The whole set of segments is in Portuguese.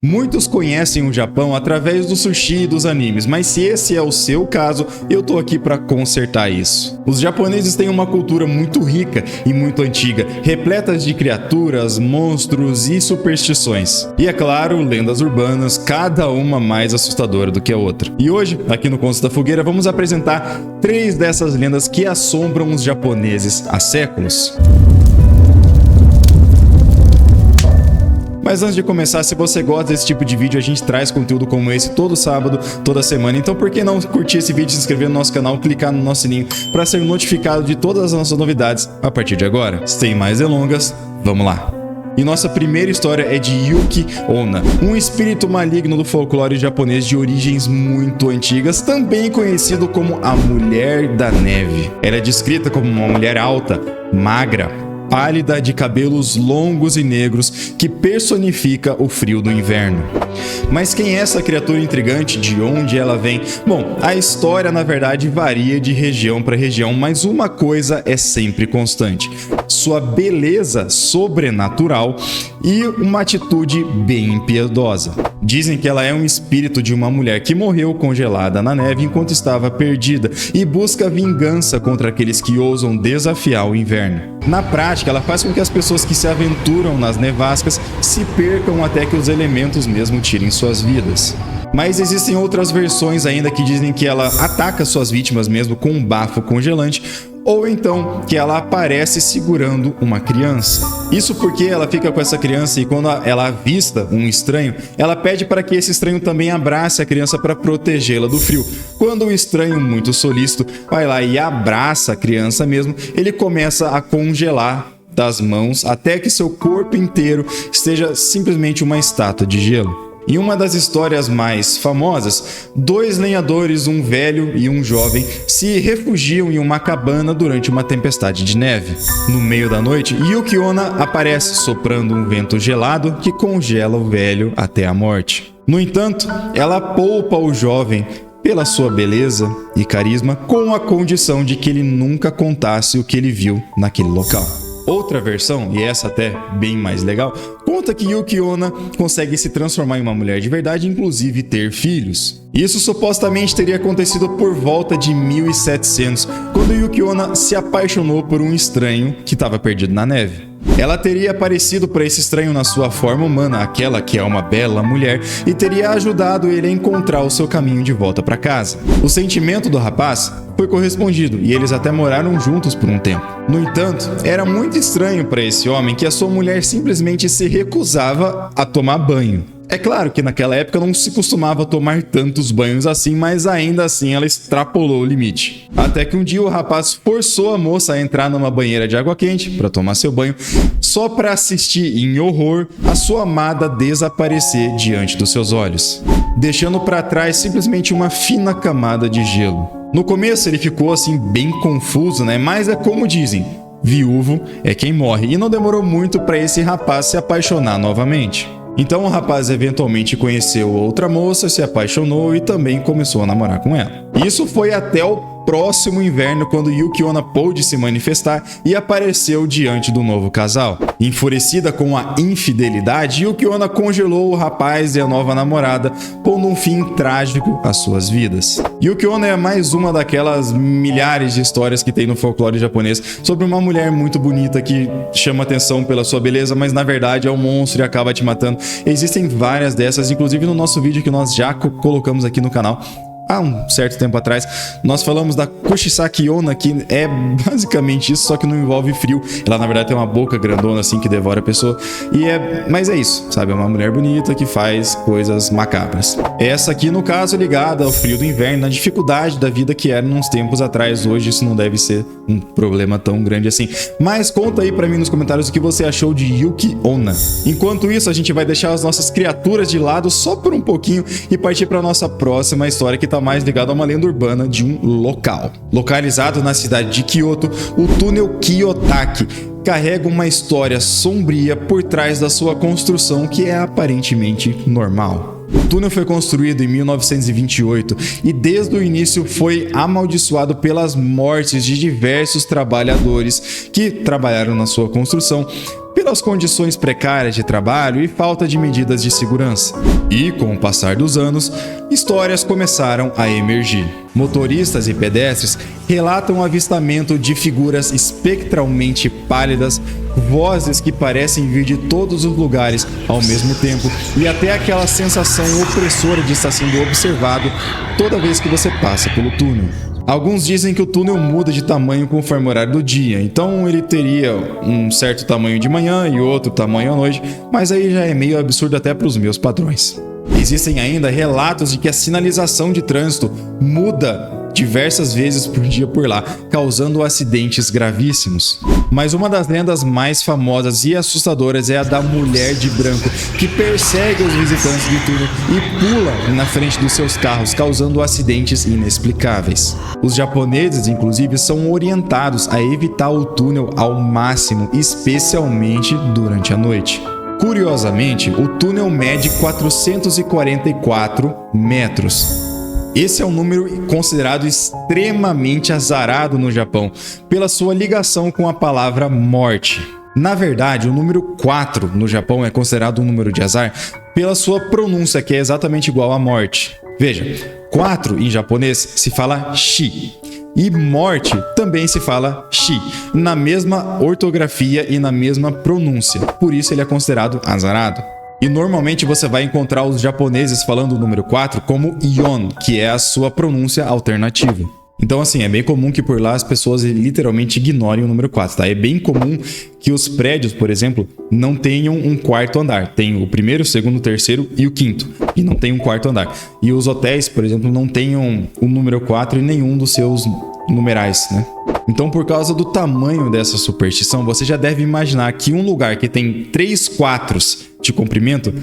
Muitos conhecem o Japão através do sushi e dos animes, mas se esse é o seu caso, eu tô aqui para consertar isso. Os japoneses têm uma cultura muito rica e muito antiga, repletas de criaturas, monstros e superstições. E é claro, lendas urbanas, cada uma mais assustadora do que a outra. E hoje, aqui no Contos da Fogueira, vamos apresentar 3 dessas lendas que assombram os japoneses há séculos. Mas antes de começar, se você gosta desse tipo de vídeo, a gente traz conteúdo como esse todo sábado, toda semana. Então por que não curtir esse vídeo, se inscrever no nosso canal, clicar no nosso sininho para ser notificado de todas as nossas novidades a partir de agora. Sem mais delongas, vamos lá! E nossa primeira história é de Yuki Onna, um espírito maligno do folclore japonês de origens muito antigas, também conhecido como a Mulher da Neve. Ela é descrita como uma mulher alta, magra, pálida, de cabelos longos e negros, que personifica o frio do inverno. Mas quem é essa criatura intrigante? De onde ela vem? Bom, a história na verdade varia de região para região, mas uma coisa é sempre constante: sua beleza sobrenatural e uma atitude bem impiedosa. Dizem que ela é um espírito de uma mulher que morreu congelada na neve enquanto estava perdida e busca vingança contra aqueles que ousam desafiar o inverno. Na prática, ela faz com que as pessoas que se aventuram nas nevascas se percam até que os elementos mesmo tirem suas vidas. Mas existem outras versões ainda que dizem que ela ataca suas vítimas mesmo com um bafo congelante, ou então que ela aparece segurando uma criança. Isso porque ela fica com essa criança e quando ela avista um estranho, ela pede para que esse estranho também abrace a criança para protegê-la do frio. Quando o estranho, muito solícito, vai lá e abraça a criança mesmo, ele começa a congelar das mãos até que seu corpo inteiro esteja simplesmente uma estátua de gelo. Em uma das histórias mais famosas, 2 lenhadores, um velho e um jovem, se refugiam em uma cabana durante uma tempestade de neve. No meio da noite, Yuki Onna aparece soprando um vento gelado que congela o velho até a morte. No entanto, ela poupa o jovem pela sua beleza e carisma, com a condição de que ele nunca contasse o que ele viu naquele local. Outra versão, e essa até bem mais legal, conta que Yuki Onna consegue se transformar em uma mulher de verdade e inclusive ter filhos. Isso supostamente teria acontecido por volta de 1700, quando Yuki Onna se apaixonou por um estranho que estava perdido na neve. Ela teria aparecido para esse estranho na sua forma humana, aquela que é uma bela mulher, e teria ajudado ele a encontrar o seu caminho de volta para casa. O sentimento do rapaz foi correspondido e eles até moraram juntos por um tempo. No entanto, era muito estranho para esse homem que a sua mulher simplesmente se recusava a tomar banho. É claro que naquela época não se costumava tomar tantos banhos assim, mas ainda assim ela extrapolou o limite. Até que um dia o rapaz forçou a moça a entrar numa banheira de água quente para tomar seu banho, só para assistir em horror a sua amada desaparecer diante dos seus olhos, deixando para trás simplesmente uma fina camada de gelo. No começo ele ficou assim bem confuso, né? Mas é como dizem, viúvo é quem morre, e não demorou muito para esse rapaz se apaixonar novamente. Então o rapaz eventualmente conheceu outra moça, se apaixonou e também começou a namorar com ela. Isso foi até o próximo inverno, quando Yuki Onna pôde se manifestar e apareceu diante do novo casal. Enfurecida com a infidelidade, Yuki Onna congelou o rapaz e a nova namorada, pondo um fim trágico às suas vidas. Yuki Onna é mais uma daquelas milhares de histórias que tem no folclore japonês sobre uma mulher muito bonita que chama atenção pela sua beleza, mas na verdade é um monstro e acaba te matando. Existem várias dessas, inclusive no nosso vídeo que nós já colocamos aqui no canal há um certo tempo atrás, nós falamos da Kushisaki Onna, que é basicamente isso, só que não envolve frio. Ela na verdade tem uma boca grandona assim que devora a pessoa. Mas é isso, sabe? É uma mulher bonita que faz coisas macabras. Essa aqui, no caso, ligada ao frio do inverno, na dificuldade da vida que era uns tempos atrás. Hoje isso não deve ser um problema tão grande assim. Mas conta aí pra mim nos comentários o que você achou de Yuki Onna. Enquanto isso, a gente vai deixar as nossas criaturas de lado só por um pouquinho e partir pra nossa próxima história, que tá mais ligado a uma lenda urbana de um local. Localizado na cidade de Kyoto, o túnel Kiyotaki carrega uma história sombria por trás da sua construção, que é aparentemente normal. O túnel foi construído em 1928 e desde o início foi amaldiçoado pelas mortes de diversos trabalhadores que trabalharam na sua construção, pelas condições precárias de trabalho e falta de medidas de segurança. E, com o passar dos anos, histórias começaram a emergir. Motoristas e pedestres relatam o avistamento de figuras espectralmente pálidas, vozes que parecem vir de todos os lugares ao mesmo tempo e até aquela sensação opressora de estar sendo observado toda vez que você passa pelo túnel. Alguns dizem que o túnel muda de tamanho conforme o horário do dia, então ele teria um certo tamanho de manhã e outro tamanho à noite, mas aí já é meio absurdo até para os meus padrões. Existem ainda relatos de que a sinalização de trânsito muda diversas vezes por dia por lá, causando acidentes gravíssimos. Mas uma das lendas mais famosas e assustadoras é a da mulher de branco, que persegue os visitantes do túnel e pula na frente dos seus carros, causando acidentes inexplicáveis. Os japoneses, inclusive, são orientados a evitar o túnel ao máximo, especialmente durante a noite. Curiosamente, o túnel mede 444 metros. Esse é um número considerado extremamente azarado no Japão, pela sua ligação com a palavra morte. Na verdade, o número 4 no Japão é considerado um número de azar pela sua pronúncia, que é exatamente igual à morte. Veja, 4 em japonês se fala shi. E morte também se fala shi, na mesma ortografia e na mesma pronúncia. Por isso ele é considerado azarado. E normalmente você vai encontrar os japoneses falando o número 4 como yon, que é a sua pronúncia alternativa. Então assim, é bem comum que por lá as pessoas literalmente ignorem o número 4, tá? É bem comum que os prédios, por exemplo, não tenham um quarto andar. Tem o primeiro, o segundo, o terceiro e o quinto. E não tem um quarto andar. E os hotéis, por exemplo, não tenham o número 4 em nenhum dos seus numerais, né? Então, por causa do tamanho dessa superstição, você já deve imaginar que um lugar que tem 3 quatros de comprimento,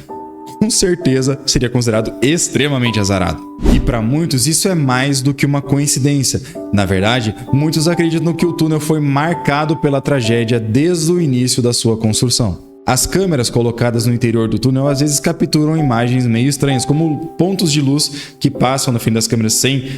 com certeza seria considerado extremamente azarado. E para muitos isso é mais do que uma coincidência. Na verdade, muitos acreditam que o túnel foi marcado pela tragédia desde o início da sua construção. As câmeras colocadas no interior do túnel às vezes capturam imagens meio estranhas, como pontos de luz que passam na frente das câmeras sem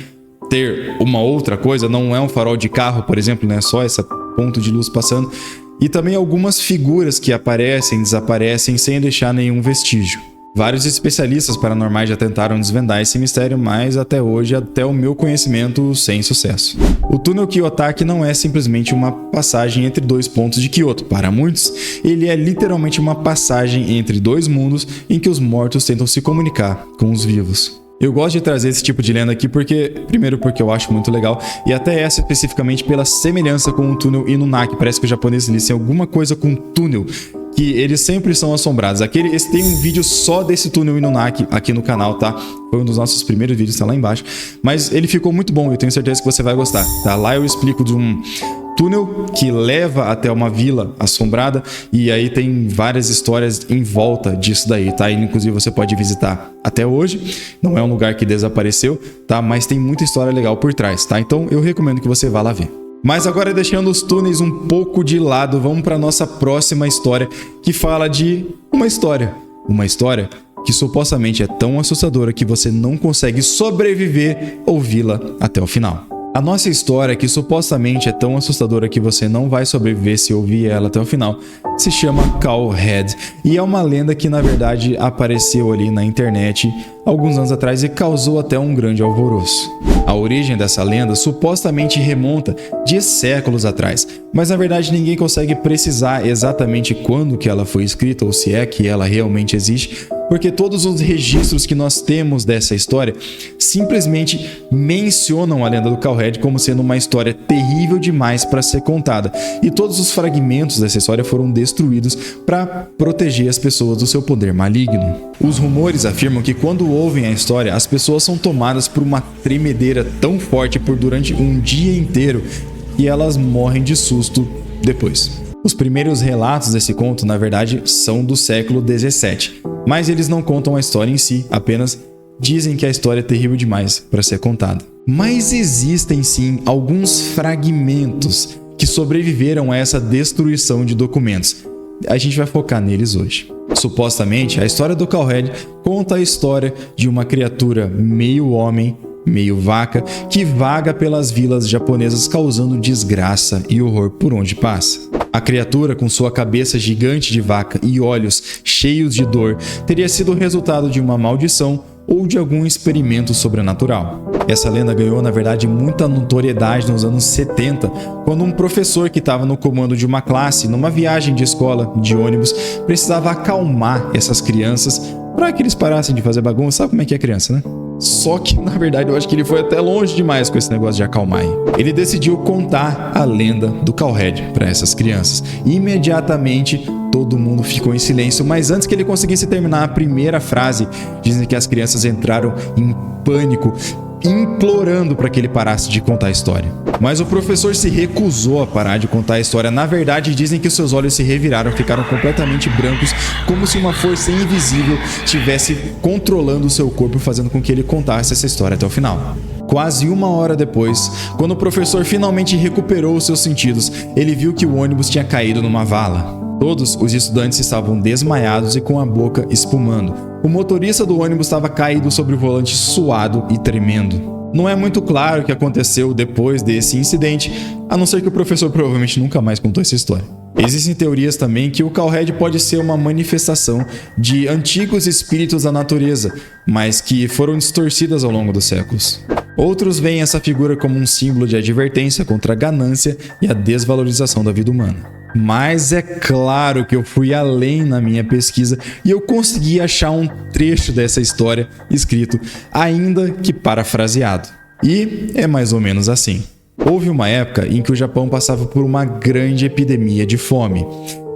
ter uma outra coisa, não é um farol de carro, por exemplo, né? Só esse ponto de luz passando. E também algumas figuras que aparecem e desaparecem sem deixar nenhum vestígio. Vários especialistas paranormais já tentaram desvendar esse mistério, mas até hoje, até o meu conhecimento, sem sucesso. O túnel Kiyotaki não é simplesmente uma passagem entre dois pontos de Kyoto. Para muitos, ele é literalmente uma passagem entre dois mundos em que os mortos tentam se comunicar com os vivos. Eu gosto de trazer esse tipo de lenda aqui primeiro porque eu acho muito legal, e até essa especificamente pela semelhança com o túnel Inunaki. Parece que os japoneses dizem alguma coisa com túnel, que eles sempre são assombrados. Esse tem um vídeo só desse túnel Inunaki aqui no canal, tá? Foi um dos nossos primeiros vídeos, tá lá embaixo. Mas ele ficou muito bom, eu tenho certeza que você vai gostar, tá? Lá eu explico de um túnel que leva até uma vila assombrada, e aí tem várias histórias em volta disso daí, tá? E, inclusive você pode visitar até hoje, não é um lugar que desapareceu, tá? Mas tem muita história legal por trás, tá? Então eu recomendo que você vá lá ver. Mas agora, deixando os túneis um pouco de lado, vamos para nossa próxima história, que fala de uma história que supostamente é tão assustadora que você não consegue sobreviver ouvi-la até o final. A nossa história, que supostamente é tão assustadora que você não vai sobreviver se ouvir ela até o final, se chama Cowhead, e é uma lenda que na verdade apareceu ali na internet alguns anos atrás e causou até um grande alvoroço. A origem dessa lenda supostamente remonta de séculos atrás, mas na verdade ninguém consegue precisar exatamente quando que ela foi escrita ou se é que ela realmente existe, porque todos os registros que nós temos dessa história simplesmente mencionam a lenda do Cowhead como sendo uma história terrível demais para ser contada, e todos os fragmentos dessa história foram destruídos para proteger as pessoas do seu poder maligno. Os rumores afirmam que quando ouvem a história, as pessoas são tomadas por uma tremedeira tão forte durante um dia inteiro e elas morrem de susto depois. Os primeiros relatos desse conto, na verdade, são do século XVII, mas eles não contam a história em si, apenas dizem que a história é terrível demais para ser contada. Mas existem sim alguns fragmentos que sobreviveram a essa destruição de documentos. A gente vai focar neles hoje. Supostamente, a história do Cowhead conta a história de uma criatura meio homem, meio vaca, que vaga pelas vilas japonesas causando desgraça e horror por onde passa. A criatura, com sua cabeça gigante de vaca e olhos cheios de dor, teria sido o resultado de uma maldição ou de algum experimento sobrenatural. Essa lenda ganhou, na verdade, muita notoriedade nos anos 70, quando um professor que estava no comando de uma classe, numa viagem de escola de ônibus, precisava acalmar essas crianças para que eles parassem de fazer bagunça. Sabe como é que é criança, né? Só que, na verdade, eu acho que ele foi até longe demais com esse negócio de acalmar. Ele decidiu contar a lenda do Cowhead para essas crianças. E imediatamente, todo mundo ficou em silêncio, mas antes que ele conseguisse terminar a primeira frase, dizem que as crianças entraram em pânico, implorando para que ele parasse de contar a história. Mas o professor se recusou a parar de contar a história. Na verdade, dizem que os seus olhos se reviraram, ficaram completamente brancos, como se uma força invisível estivesse controlando o seu corpo, fazendo com que ele contasse essa história até o final. Quase uma hora depois, quando o professor finalmente recuperou os seus sentidos, ele viu que o ônibus tinha caído numa vala. Todos os estudantes estavam desmaiados e com a boca espumando. O motorista do ônibus estava caído sobre o volante, suado e tremendo. Não é muito claro o que aconteceu depois desse incidente, a não ser que o professor provavelmente nunca mais contou essa história. Existem teorias também que o Cowhead pode ser uma manifestação de antigos espíritos da natureza, mas que foram distorcidas ao longo dos séculos. Outros veem essa figura como um símbolo de advertência contra a ganância e a desvalorização da vida humana. Mas é claro que eu fui além na minha pesquisa e eu consegui achar um trecho dessa história escrito, ainda que parafraseado. E é mais ou menos assim. Houve uma época em que o Japão passava por uma grande epidemia de fome.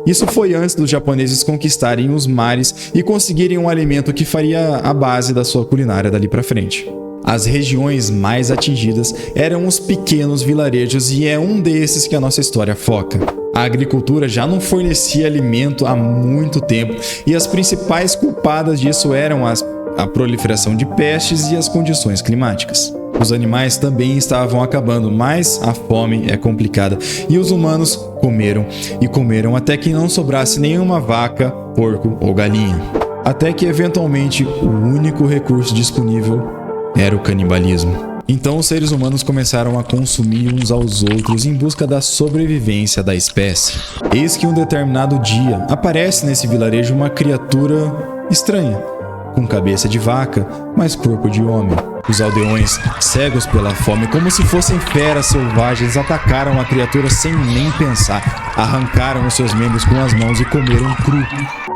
Isso foi antes dos japoneses conquistarem os mares e conseguirem um alimento que faria a base da sua culinária dali pra frente. As regiões mais atingidas eram os pequenos vilarejos e é um desses que a nossa história foca. A agricultura já não fornecia alimento há muito tempo e as principais culpadas disso eram a proliferação de pestes e as condições climáticas. Os animais também estavam acabando, mas a fome é complicada e os humanos comeram e comeram até que não sobrasse nenhuma vaca, porco ou galinha. Até que eventualmente o único recurso disponível era o canibalismo. Então os seres humanos começaram a consumir uns aos outros em busca da sobrevivência da espécie. Eis que um determinado dia aparece nesse vilarejo uma criatura estranha, com cabeça de vaca, mas corpo de homem. Os aldeões, cegos pela fome, como se fossem feras selvagens, atacaram a criatura sem nem pensar, arrancaram os seus membros com as mãos e comeram cru.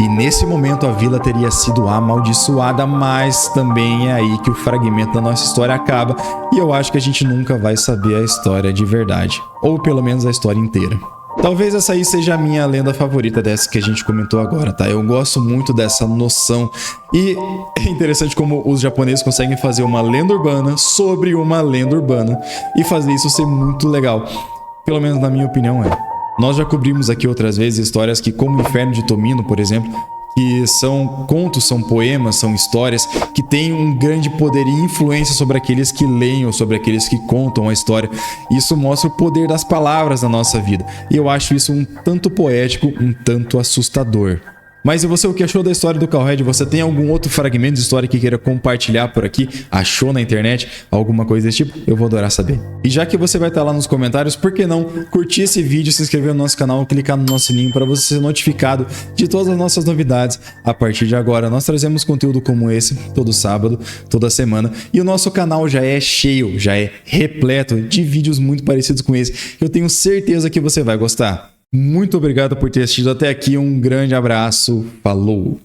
E nesse momento a vila teria sido amaldiçoada, mas também é aí que o fragmento da nossa história acaba e eu acho que a gente nunca vai saber a história de verdade, ou pelo menos a história inteira. Talvez essa aí seja a minha lenda favorita dessa que a gente comentou agora, tá? Eu gosto muito dessa noção e é interessante como os japoneses conseguem fazer uma lenda urbana sobre uma lenda urbana e fazer isso ser muito legal. Pelo menos na minha opinião é. Nós já cobrimos aqui outras vezes histórias que, como o Inferno de Tomino, por exemplo, que são contos, são poemas, são histórias que têm um grande poder e influência sobre aqueles que leem ou sobre aqueles que contam a história. Isso mostra o poder das palavras na nossa vida. E eu acho isso um tanto poético, um tanto assustador. Mas e você, o que achou da história do Cowhead? Você tem algum outro fragmento de história que queira compartilhar por aqui? Achou na internet? Alguma coisa desse tipo? Eu vou adorar saber. E já que você vai estar lá nos comentários, por que não curtir esse vídeo, se inscrever no nosso canal, clicar no nosso sininho para você ser notificado de todas as nossas novidades. A partir de agora, nós trazemos conteúdo como esse todo sábado, toda semana. E o nosso canal já é cheio, já é repleto de vídeos muito parecidos com esse. Eu tenho certeza que você vai gostar. Muito obrigado por ter assistido até aqui, um grande abraço, falou!